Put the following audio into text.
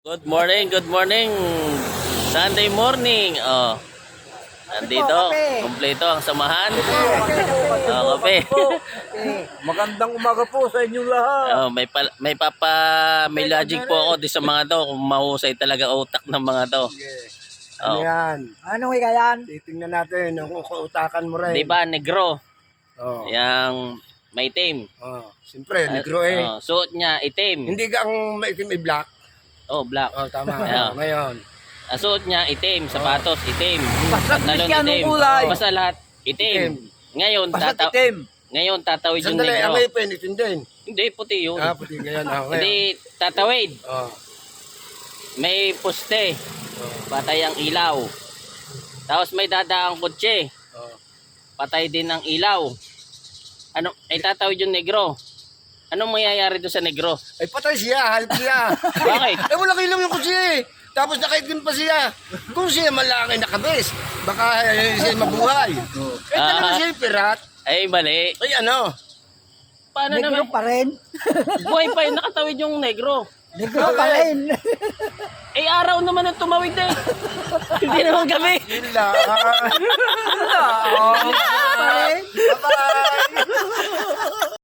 Good morning, good morning. Sunday morning. Oh. Nandito, kompleto ang samahan. Oh, kape. Magandang umaga po sa inyong lahat. Oh, may logic po ako di sa mga to kung mahusay talaga utak ng mga to. Ano Oh. yan? Ano nga yan? Titingnan natin kung kautakan mo rin. Di ba negro? Oh. Yang may itim. Oh. Siyempre, negro eh. Oh, suot niya itim. Hindi ka ang maitim black. Oh, black. Oh, tama. Yeah. Ngayon. Ang suot niya itim, sapatos itim. Basta Pantalon Cristiano itim. kulay. Basta lahat itim. Ngayon Basta itim. ngayon tatawid yung Sandali, ang negro. may penitin din. Hindi puti yun. Ah, puti ganyan. Oh, ngayon. Hindi tatawid. Oh. May poste. Patay ang ilaw. Tapos may dadaang kotse. Oh. Patay din ang ilaw. Ano, ay tatawid yung negro. Anong mangyayari doon sa negro? Ay, patay siya. Halip siya. Bakit? Eh, wala kayo lang yung kutsi eh. Tapos nakaitin pa siya. Kung siya malaki nakabis, baka siya mabuhay. Eh, talaga siya yung pirat. Ay, mali. Ay, ano? Paano Negro naman? pa rin. Buhay pa yun, nakatawid yung negro. Negro pa rin. Eh, araw naman ang tumawid eh. Hindi naman gabi. Sila. Pa rin. Bye-bye.